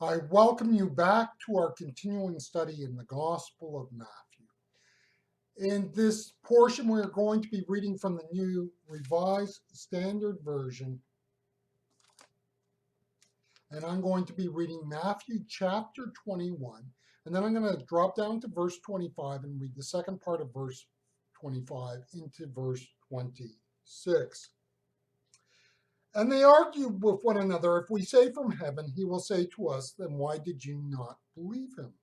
I welcome you back to our continuing study in the Gospel of Matthew. In this portion, we're going to be reading from the New Revised Standard Version, and I'm going to be reading Matthew chapter 21, and then I'm going to drop down to verse 25 and read the second part of verse 25 into verse 26. And they argued with one another, if we say from heaven, he will say to us, then why did you not believe him?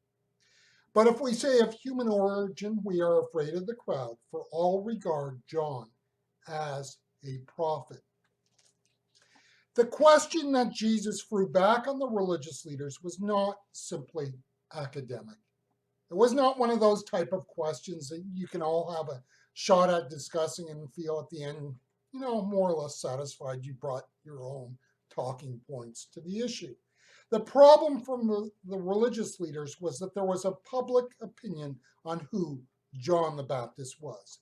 But if we say of human origin, we are afraid of the crowd, for all regard John as a prophet. The question that Jesus threw back on the religious leaders was not simply academic. It was not one of those type of questions that you can all have a shot at discussing and feel at the end, more or less satisfied you brought your own talking points to the issue. The problem from the religious leaders was that there was a public opinion on who John the Baptist was.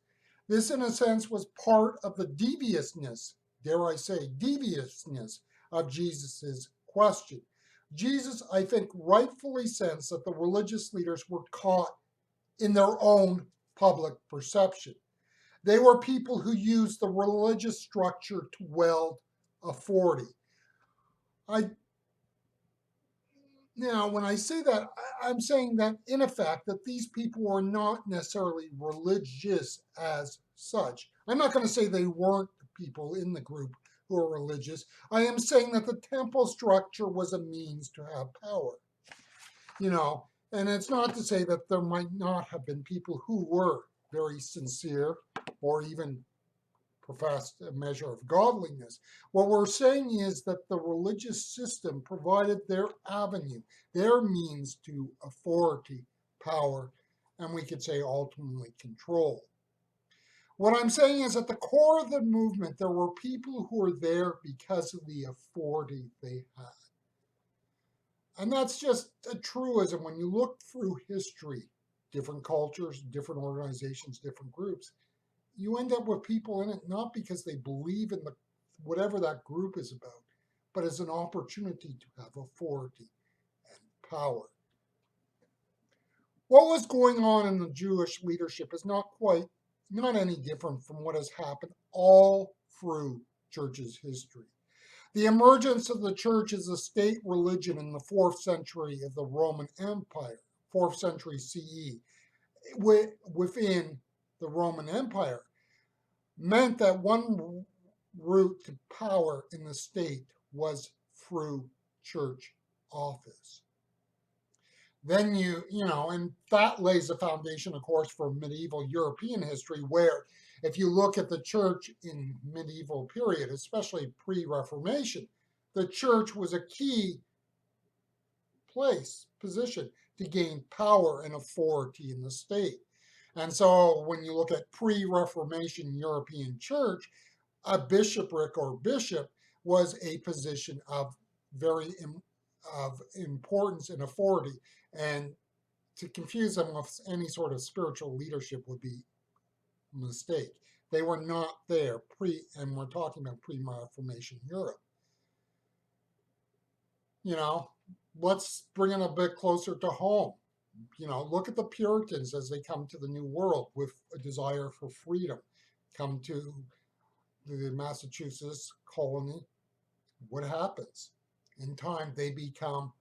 This, in a sense, was part of the deviousness, dare I say, deviousness of Jesus's question. Jesus, I think, rightfully sensed that the religious leaders were caught in their own public perception. They were people who used the religious structure to wield authority. Now, when I say that, I'm saying that in effect that these people were not necessarily religious as such. I'm not going to say they weren't the people in the group who are religious. I am saying that the temple structure was a means to have power. And it's not to say that there might not have been people who were very sincere or even professed a measure of godliness. What we're saying is that the religious system provided their avenue, their means to authority, power, and we could say ultimately control. What I'm saying is at the core of the movement, there were people who were there because of the authority they had. And that's just a truism. When you look through history, different cultures, different organizations, different groups, you end up with people in it not because they believe in whatever that group is about, but as an opportunity to have authority and power. What was going on in the Jewish leadership is not any different from what has happened all through church's history. The emergence of the church as a state religion in the 4th century of the Roman Empire, 4th century CE, within the Roman Empire, meant that one route to power in the state was through church office. Then and that lays the foundation, of course, for medieval European history, where if you look at the church in medieval period, especially pre-Reformation, the church was a key position to gain power and authority in the state. And so when you look at pre-Reformation European church, a bishopric or bishop was a position of of importance and authority. And to confuse them with any sort of spiritual leadership would be a mistake. They were not there and we're talking about pre-Reformation Europe. Let's bring it a bit closer to home. Look at the Puritans as they come to the New World with a desire for freedom, come to the Massachusetts colony. What happens? In time, they become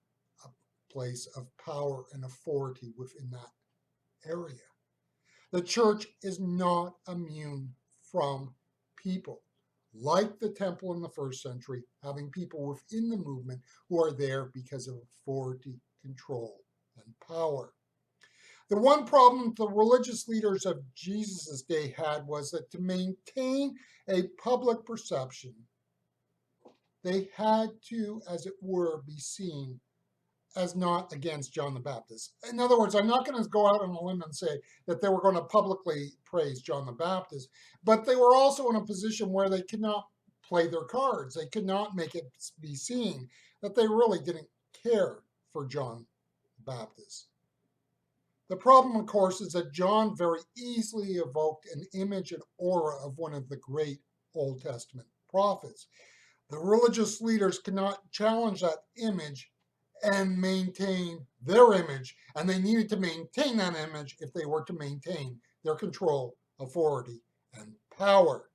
a place of power and authority within that area. The church is not immune from people. Like the temple in the 1st century, having people within the movement who are there because of authority, control, and power. The one problem the religious leaders of Jesus' day had was that to maintain a public perception, they had to, as it were, be seen as not against John the Baptist. In other words, I'm not going to go out on a limb and say that they were going to publicly praise John the Baptist, but they were also in a position where they could not play their cards. They could not make it be seen that they really didn't care for John the Baptist. The problem, of course, is that John very easily evoked an image and aura of one of the great Old Testament prophets. The religious leaders could not challenge that image and maintain their image, and they needed to maintain that image if they were to maintain their control, authority, and power.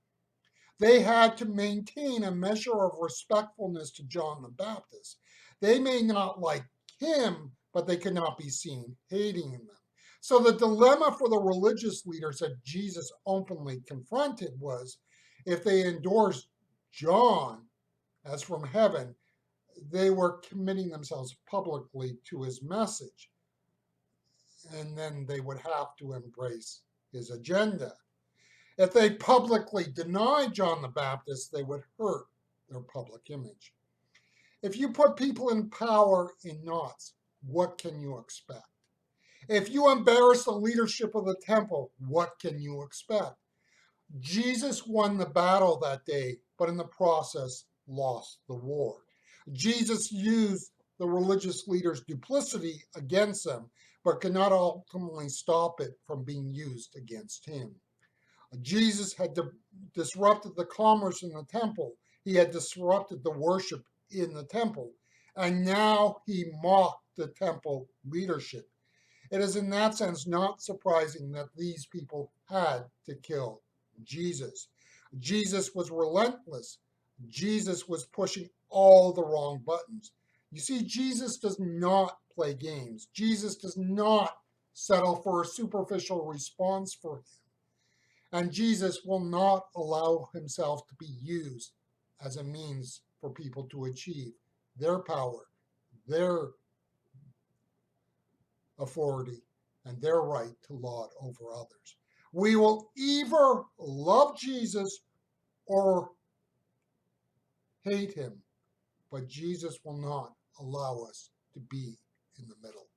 They had to maintain a measure of respectfulness to John the Baptist. They may not like him, but they could not be seen hating him. So the dilemma for the religious leaders that Jesus openly confronted was, if they endorsed John as from heaven, they were committing themselves publicly to his message, and then they would have to embrace his agenda. If they publicly denied John the Baptist, they would hurt their public image. If you put people in power in knots, what can you expect? If you embarrass the leadership of the temple, what can you expect? Jesus won the battle that day, but in the process lost the war. Jesus used the religious leaders' duplicity against them, but could not ultimately stop it from being used against him. Jesus had disrupted the commerce in the temple. He had disrupted the worship in the temple. And now he mocked the temple leadership. It is in that sense not surprising that these people had to kill Jesus. Jesus was relentless. Jesus was pushing all the wrong buttons. You see, Jesus does not play games. Jesus does not settle for a superficial response for him. And Jesus will not allow himself to be used as a means for people to achieve their power, their authority, and their right to lord over others. We will either love Jesus or hate him, but Jesus will not allow us to be in the middle.